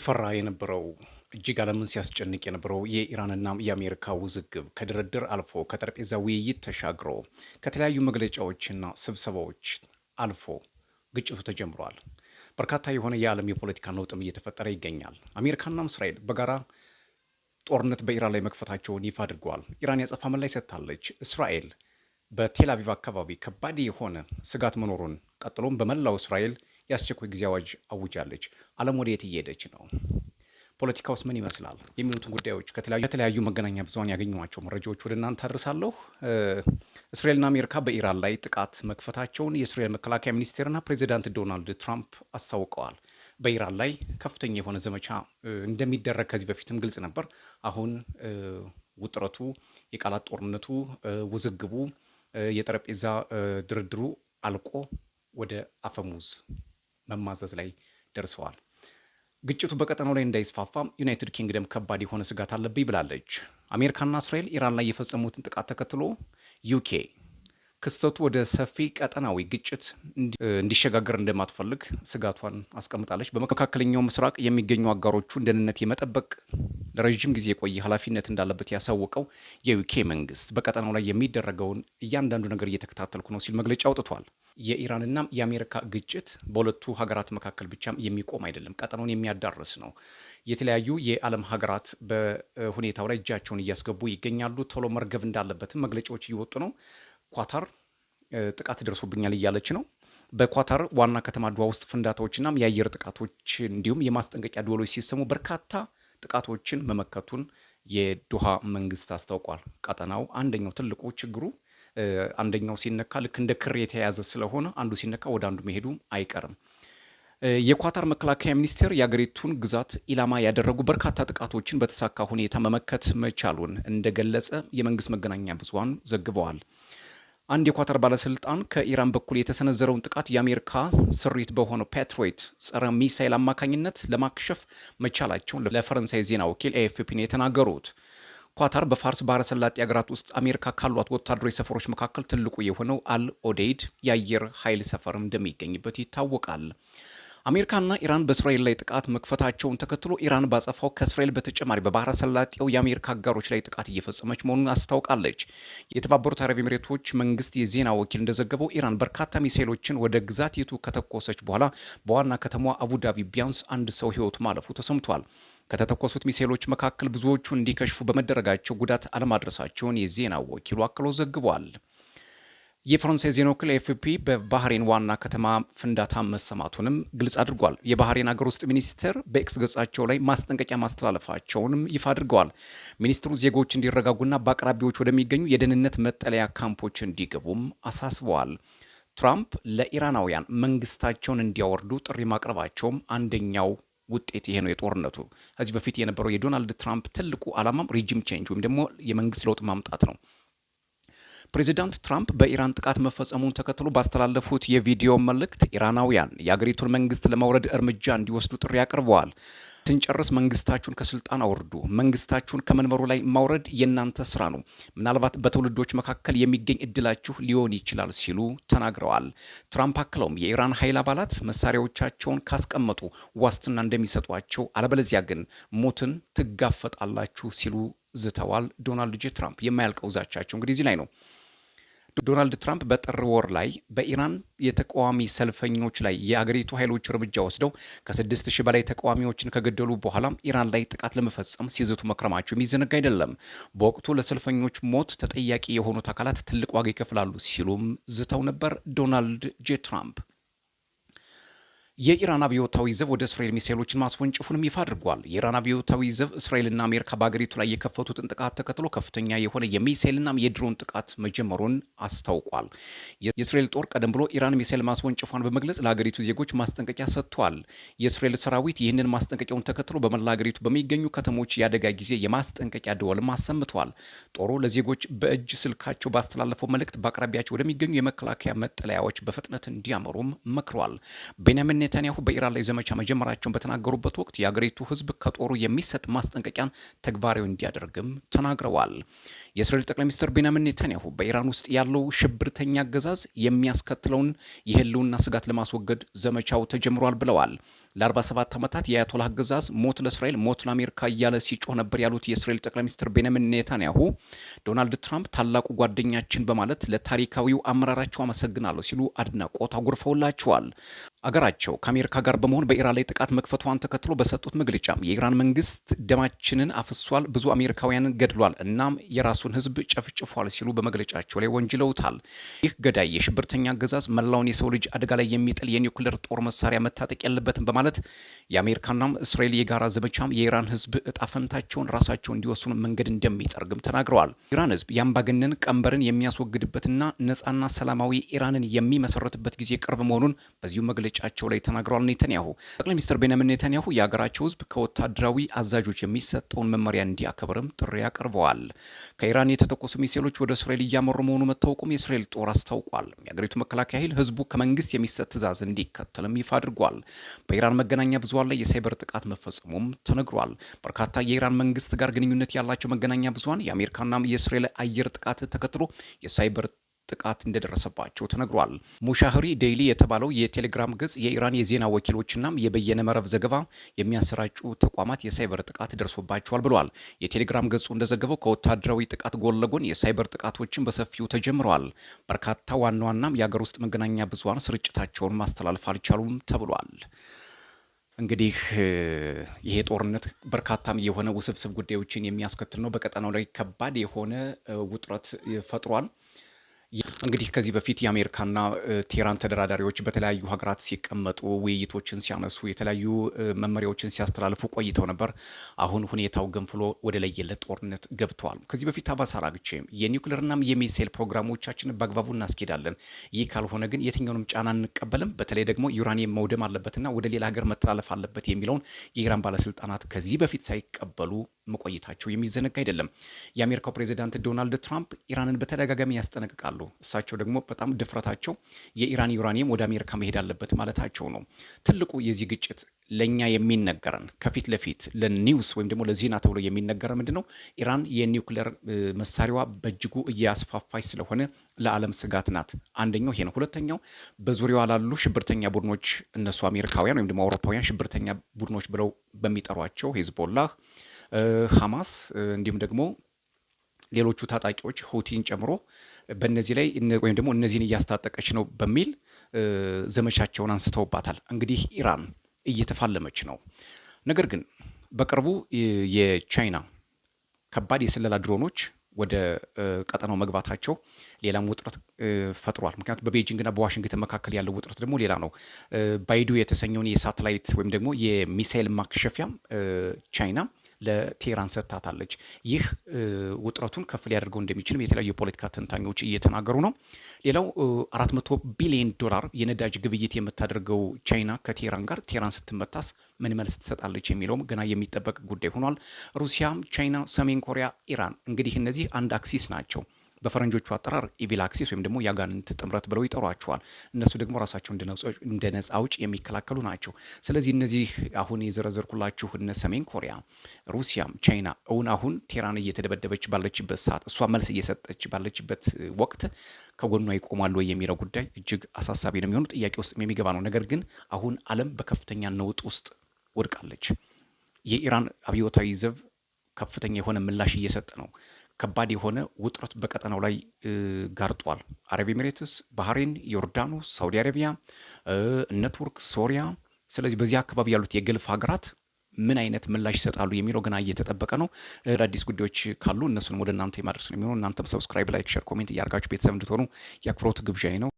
ሲያስፈራ የነበረው እጅግ ዓለምን ሲያስጨንቅ የነበረው የኢራንና የአሜሪካ ውዝግብ ከድርድር አልፎ ከጠረጴዛ ውይይት ተሻግሮ ከተለያዩ መግለጫዎችና ስብሰባዎች አልፎ ግጭቱ ተጀምሯል። በርካታ የሆነ የዓለም የፖለቲካ ነውጥም እየተፈጠረ ይገኛል። አሜሪካና እስራኤል በጋራ ጦርነት በኢራን ላይ መክፈታቸውን ይፋ አድርገዋል። ኢራን ያጸፋ ምላሽ ሰጥታለች። እስራኤል በቴል አቪቭ አካባቢ ከባድ የሆነ ስጋት መኖሩን ቀጥሎም በመላው እስራኤል የአስቸኳይ ጊዜ አዋጅ አውጃለች። ዓለም ወደ የት እየሄደች ነው? ፖለቲካውስ ምን ይመስላል? የሚሉትን ጉዳዮች ከተለያዩ መገናኛ ብዙኃን ያገኘኋቸው መረጃዎች ወደ እናንተ አድርሳለሁ። እስራኤልና አሜሪካ በኢራን ላይ ጥቃት መክፈታቸውን የእስራኤል መከላከያ ሚኒስቴርና ፕሬዚዳንት ዶናልድ ትራምፕ አስታውቀዋል። በኢራን ላይ ከፍተኛ የሆነ ዘመቻ እንደሚደረግ ከዚህ በፊትም ግልጽ ነበር። አሁን ውጥረቱ፣ የቃላት ጦርነቱ፣ ውዝግቡ፣ የጠረጴዛ ድርድሩ አልቆ ወደ አፈሙዝ መማዘዝ ላይ ደርሰዋል። ግጭቱ በቀጠናው ላይ እንዳይስፋፋ ዩናይትድ ኪንግደም ከባድ የሆነ ስጋት አለብኝ ብላለች። አሜሪካና እስራኤል ኢራን ላይ የፈጸሙትን ጥቃት ተከትሎ ዩኬ ክስተቱ ወደ ሰፊ ቀጠናዊ ግጭት እንዲሸጋገር እንደማትፈልግ ስጋቷን አስቀምጣለች። በመካከለኛው ምስራቅ የሚገኙ አጋሮቹን ደህንነት የመጠበቅ ለረዥም ጊዜ የቆየ ኃላፊነት እንዳለበት ያሳወቀው የዩኬ መንግስት በቀጠናው ላይ የሚደረገውን እያንዳንዱ ነገር እየተከታተልኩ ነው ሲል መግለጫ አውጥቷል። የኢራንና የአሜሪካ ግጭት በሁለቱ ሀገራት መካከል ብቻም የሚቆም አይደለም፣ ቀጠናውን የሚያዳርስ ነው። የተለያዩ የዓለም ሀገራት በሁኔታው ላይ እጃቸውን እያስገቡ ይገኛሉ። ቶሎ መርገብ እንዳለበትም መግለጫዎች እየወጡ ነው። ኳታር ጥቃት ደርሶብኛል እያለች ነው። በኳታር ዋና ከተማ ዶሃ ውስጥ ፍንዳታዎችና የአየር ጥቃቶች እንዲሁም የማስጠንቀቂያ ደወሎች ሲሰሙ በርካታ ጥቃቶችን መመከቱን የዶሃ መንግስት አስታውቋል። ቀጠናው አንደኛው ትልቁ ችግሩ አንደኛው ሲነካ ልክ እንደ ክር የተያያዘ ስለሆነ አንዱ ሲነካ ወደ አንዱ መሄዱ አይቀርም። የኳታር መከላከያ ሚኒስቴር የአገሪቱን ግዛት ኢላማ ያደረጉ በርካታ ጥቃቶችን በተሳካ ሁኔታ መመከት መቻሉን እንደገለጸ የመንግስት መገናኛ ብዙሃን ዘግበዋል። አንድ የኳታር ባለስልጣን ከኢራን በኩል የተሰነዘረውን ጥቃት የአሜሪካ ስሪት በሆነው ፓትሪዮት ጸረ ሚሳይል አማካኝነት ለማክሸፍ መቻላቸውን ለፈረንሳይ ዜና ወኪል ኤኤፍፒ ነው የተናገሩት። ኳታር በፋርስ ባህረ ሰላጤ ሀገራት ውስጥ አሜሪካ ካሏት ወታደራዊ ሰፈሮች መካከል ትልቁ የሆነው አል ኦዴይድ የአየር ኃይል ሰፈርም እንደሚገኝበት ይታወቃል። አሜሪካና ኢራን በእስራኤል ላይ ጥቃት መክፈታቸውን ተከትሎ ኢራን ባጸፋው ከእስራኤል በተጨማሪ በባህረ ሰላጤው የአሜሪካ አጋሮች ላይ ጥቃት እየፈጸመች መሆኑን አስታውቃለች። የተባበሩት አረብ ኤሚሬቶች መንግስት የዜና ወኪል እንደዘገበው ኢራን በርካታ ሚሳኤሎችን ወደ ግዛቲቱ ከተኮሰች በኋላ በዋና ከተማዋ አቡዳቢ ቢያንስ አንድ ሰው ህይወቱ ማለፉ ተሰምቷል። ከተተኮሱት ሚሳኤሎች መካከል ብዙዎቹ እንዲከሽፉ በመደረጋቸው ጉዳት አለማድረሳቸውን የዜና ወኪሉ አክሎ ዘግቧል። የፈረንሳይ ዜና ወኪል ኤፍፒ በባህሬን ዋና ከተማ ፍንዳታ መሰማቱንም ግልጽ አድርጓል። የባህሬን ሀገር ውስጥ ሚኒስትር በኤክስ ገጻቸው ላይ ማስጠንቀቂያ ማስተላለፋቸውንም ይፋ አድርገዋል። ሚኒስትሩ ዜጎች እንዲረጋጉና በአቅራቢዎች ወደሚገኙ የደህንነት መጠለያ ካምፖች እንዲገቡም አሳስበዋል። ትራምፕ ለኢራናውያን መንግስታቸውን እንዲያወርዱ ጥሪ ማቅረባቸውም አንደኛው ውጤት ይሄ ነው የጦርነቱ። ከዚህ በፊት የነበረው የዶናልድ ትራምፕ ትልቁ ዓላማም ሪጂም ቼንጅ ወይም ደግሞ የመንግስት ለውጥ ማምጣት ነው። ፕሬዚዳንት ትራምፕ በኢራን ጥቃት መፈጸሙን ተከትሎ ባስተላለፉት የቪዲዮ መልእክት ኢራናውያን የአገሪቱን መንግስት ለማውረድ እርምጃ እንዲወስዱ ጥሪ አቅርበዋል። ስንጨርስ መንግስታችሁን ከስልጣን አውርዱ፣ መንግስታችሁን ከመንበሩ ላይ ማውረድ የእናንተ ስራ ነው፣ ምናልባት በትውልዶች መካከል የሚገኝ እድላችሁ ሊሆን ይችላል ሲሉ ተናግረዋል። ትራምፕ አክለውም የኢራን ኃይል አባላት መሳሪያዎቻቸውን ካስቀመጡ ዋስትና እንደሚሰጧቸው፣ አለበለዚያ ግን ሞትን ትጋፈጣላችሁ ሲሉ ዝተዋል። ዶናልድ ጄ ትራምፕ የማያልቀው ዛቻቸው እንግዲህ እዚህ ላይ ነው። ዶናልድ ትራምፕ በጥር ወር ላይ በኢራን የተቃዋሚ ሰልፈኞች ላይ የአገሪቱ ኃይሎች እርምጃ ወስደው ከ6000 በላይ ተቃዋሚዎችን ከገደሉ በኋላ ኢራን ላይ ጥቃት ለመፈጸም ሲዝቱ መክረማቸው የሚዘነጋ አይደለም። በወቅቱ ለሰልፈኞች ሞት ተጠያቂ የሆኑት አካላት ትልቅ ዋጋ ይከፍላሉ ሲሉም ዝተው ነበር ዶናልድ ጄ ትራምፕ። የኢራን አብዮታዊ ዘብ ወደ እስራኤል ሚሳኤሎችን ማስወንጨፉንም ይፋ አድርጓል። የኢራን አብዮታዊ ዘብ እስራኤልና አሜሪካ በአገሪቱ ላይ የከፈቱትን ጥቃት ተከትሎ ከፍተኛ የሆነ የሚሳኤልና የድሮን ጥቃት መጀመሩን አስታውቋል። የእስራኤል ጦር ቀደም ብሎ ኢራን ሚሳኤል ማስወንጨፏን በመግለጽ ለአገሪቱ ዜጎች ማስጠንቀቂያ ሰጥቷል። የእስራኤል ሰራዊት ይህንን ማስጠንቀቂያውን ተከትሎ በመላ አገሪቱ በሚገኙ ከተሞች የአደጋ ጊዜ የማስጠንቀቂያ ደወልም አሰምቷል። ጦሩ ለዜጎች በእጅ ስልካቸው ባስተላለፈው መልእክት በአቅራቢያቸው ወደሚገኙ የመከላከያ መጠለያዎች በፍጥነት እንዲያመሩም መክሯል። ቤንያሚን ኔታንያሁ በኢራን ላይ ዘመቻ መጀመራቸውን በተናገሩበት ወቅት የአገሪቱ ሕዝብ ከጦሩ የሚሰጥ ማስጠንቀቂያን ተግባራዊ እንዲያደርግም ተናግረዋል። የእስራኤል ጠቅላይ ሚኒስትር ቤንያሚን ኔታንያሁ በኢራን ውስጥ ያለው ሽብርተኛ አገዛዝ የሚያስከትለውን የህልውና ስጋት ለማስወገድ ዘመቻው ተጀምሯል ብለዋል። ለ47 ዓመታት የአያቶላህ አገዛዝ ሞት ለእስራኤል ሞት ለአሜሪካ እያለ ሲጮህ ነበር ያሉት የእስራኤል ጠቅላይ ሚኒስትር ቤንያሚን ኔታንያሁ ዶናልድ ትራምፕ ታላቁ ጓደኛችን በማለት ለታሪካዊው አመራራቸው አመሰግናለሁ ሲሉ አድናቆት አጉርፈውላቸዋል። አገራቸው ከአሜሪካ ጋር በመሆን በኢራን ላይ ጥቃት መክፈቷን ተከትሎ በሰጡት መግለጫም የኢራን መንግስት ደማችንን አፍሷል፣ ብዙ አሜሪካውያንን ገድሏል፣ እናም የራሱን ሕዝብ ጨፍጭፏል ሲሉ በመግለጫቸው ላይ ወንጅለውታል። ይህ ገዳይ የሽብርተኛ አገዛዝ መላውን የሰው ልጅ አደጋ ላይ የሚጥል የኒውክሌር ጦር መሳሪያ መታጠቅ የለበትም በማለት የአሜሪካናም እስራኤል የጋራ ዘመቻም የኢራን ሕዝብ እጣ ፈንታቸውን ራሳቸው እንዲወስኑ መንገድ እንደሚጠርግም ተናግረዋል። ኢራን ሕዝብ የአምባገነን ቀንበርን የሚያስወግድበትና ነጻና ሰላማዊ ኢራንን የሚመሰረትበት ጊዜ ቅርብ መሆኑን በዚሁ መግለጫቸው ላይ ተናግረዋል። ኔታንያሁ ጠቅላይ ሚኒስትር ቤንያሚን ኔታንያሁ የሀገራቸው ህዝብ ከወታደራዊ አዛዦች የሚሰጠውን መመሪያ እንዲያከብርም ጥሪ አቅርበዋል። ከኢራን የተተኮሱ ሚሳኤሎች ወደ እስራኤል እያመሩ መሆኑ መታወቁም የእስራኤል ጦር አስታውቋል። የሀገሪቱ መከላከያ ኃይል ህዝቡ ከመንግስት የሚሰጥ ትዕዛዝ እንዲከተልም ይፋ አድርጓል። በኢራን መገናኛ ብዙሃን ላይ የሳይበር ጥቃት መፈጸሙም ተነግሯል። በርካታ የኢራን መንግስት ጋር ግንኙነት ያላቸው መገናኛ ብዙሃን የአሜሪካና የእስራኤል አየር ጥቃት ተከትሎ የሳይበር ጥቃት እንደደረሰባቸው ተነግሯል። ሙሻህሪ ዴይሊ የተባለው የቴሌግራም ገጽ የኢራን የዜና ወኪሎችና የበየነ መረብ ዘገባ የሚያሰራጩ ተቋማት የሳይበር ጥቃት ደርሶባቸዋል ብለዋል። የቴሌግራም ገጹ እንደዘገበው ከወታደራዊ ጥቃት ጎን ለጎን የሳይበር ጥቃቶችን በሰፊው ተጀምረዋል። በርካታ ዋና ዋናም የሀገር ውስጥ መገናኛ ብዙሃን ስርጭታቸውን ማስተላለፍ አልቻሉም ተብሏል። እንግዲህ ይሄ ጦርነት በርካታም የሆነ ውስብስብ ጉዳዮችን የሚያስከትል ነው። በቀጠናው ላይ ከባድ የሆነ ውጥረት ፈጥሯል። እንግዲህ ከዚህ በፊት የአሜሪካና ቴህራን ተደራዳሪዎች በተለያዩ ሀገራት ሲቀመጡ ውይይቶችን ሲያነሱ የተለያዩ መመሪያዎችን ሲያስተላልፉ ቆይተው ነበር። አሁን ሁኔታው ገንፍሎ ወደ ለየለት ጦርነት ገብተዋል። ከዚህ በፊት አባስ አራግቼ የኒውክሌርና የሚሳኤል ፕሮግራሞቻችንን በአግባቡ እናስኬዳለን፣ ይህ ካልሆነ ግን የትኛውንም ጫና አንቀበልም፣ በተለይ ደግሞ ዩራኒየም መውደም አለበትና ወደ ሌላ ሀገር መተላለፍ አለበት የሚለውን የኢራን ባለስልጣናት ከዚህ በፊት ሳይቀበሉ መቆየታቸው የሚዘነጋ አይደለም። የአሜሪካው ፕሬዚዳንት ዶናልድ ትራምፕ ኢራንን በተደጋጋሚ ያስጠነቅቃሉ። እሳቸው ደግሞ በጣም ድፍረታቸው የኢራን ዩራኒየም ወደ አሜሪካ መሄድ አለበት ማለታቸው ነው። ትልቁ የዚህ ግጭት ለኛ የሚነገረን ከፊት ለፊት ለኒውስ ወይም ደግሞ ለዜና ተብሎ የሚነገረን ምንድነው? ኢራን የኒውክሌር መሳሪያዋ በእጅጉ እያስፋፋች ስለሆነ ለዓለም ስጋት ናት። አንደኛው ይሄ ነው። ሁለተኛው በዙሪያዋ ላሉ ሽብርተኛ ቡድኖች እነሱ አሜሪካውያን ወይም ደግሞ አውሮፓውያን ሽብርተኛ ቡድኖች ብለው በሚጠሯቸው ሂዝቦላህ፣ ሐማስ እንዲሁም ደግሞ ሌሎቹ ታጣቂዎች ሁቲን ጨምሮ በእነዚህ ላይ ወይም ደግሞ እነዚህን እያስታጠቀች ነው በሚል ዘመቻቸውን አንስተውባታል። እንግዲህ ኢራን እየተፋለመች ነው። ነገር ግን በቅርቡ የቻይና ከባድ የስለላ ድሮኖች ወደ ቀጠናው መግባታቸው ሌላም ውጥረት ፈጥሯል። ምክንያቱም በቤጂንግና በዋሽንግተን መካከል ያለው ውጥረት ደግሞ ሌላ ነው። ባይዱ የተሰኘውን የሳተላይት ወይም ደግሞ የሚሳይል ማክሸፊያ ቻይና ለቴህራን ሰጥታታለች። ይህ ውጥረቱን ከፍ ሊያደርገው እንደሚችልም የተለያዩ የፖለቲካ ተንታኞች እየተናገሩ ነው። ሌላው 400 ቢሊዮን ዶላር የነዳጅ ግብይት የምታደርገው ቻይና ከቴህራን ጋር ቴህራን ስትመታስ ምን መልስ ትሰጣለች የሚለውም ገና የሚጠበቅ ጉዳይ ሆኗል። ሩሲያ፣ ቻይና፣ ሰሜን ኮሪያ፣ ኢራን እንግዲህ እነዚህ አንድ አክሲስ ናቸው። በፈረንጆቹ አጠራር ኢቪል አክሲስ ወይም ደግሞ የአጋንንት ጥምረት ብለው ይጠሯቸዋል። እነሱ ደግሞ ራሳቸው እንደ ነጻ አውጭ የሚከላከሉ ናቸው። ስለዚህ እነዚህ አሁን የዘረዘርኩላችሁ እነ ሰሜን ኮሪያ፣ ሩሲያም ቻይና አሁን ቴህራን እየተደበደበች ባለችበት ሰዓት እሷ መልስ እየሰጠች ባለችበት ወቅት ከጎኗ ይቆማሉ የሚለው ጉዳይ እጅግ አሳሳቢ ነው የሚሆኑ ጥያቄ ውስጥ የሚገባ ነው። ነገር ግን አሁን ዓለም በከፍተኛ ነውጥ ውስጥ ወድቃለች። የኢራን አብዮታዊ ዘብ ከፍተኛ የሆነ ምላሽ እየሰጠ ነው። ከባድ የሆነ ውጥረት በቀጠናው ላይ ጋርጧል። አረብ ኤሚሬትስ፣ ባህሬን፣ ዮርዳኖስ፣ ሳውዲ አረቢያ፣ እነ ቱርክ፣ ሶሪያ። ስለዚህ በዚህ አካባቢ ያሉት የገልፍ ሀገራት ምን አይነት ምላሽ ይሰጣሉ የሚለው ገና እየተጠበቀ ነው። አዳዲስ ጉዳዮች ካሉ እነሱንም ወደ እናንተ የማድረስ ነው የሚሆነው። እናንተም ሰብስክራይብ፣ ላይክ፣ ሼር፣ ኮሜንት እያደርጋችሁ ቤተሰብ እንድትሆኑ የአክብሮት ግብዣዬ ነው።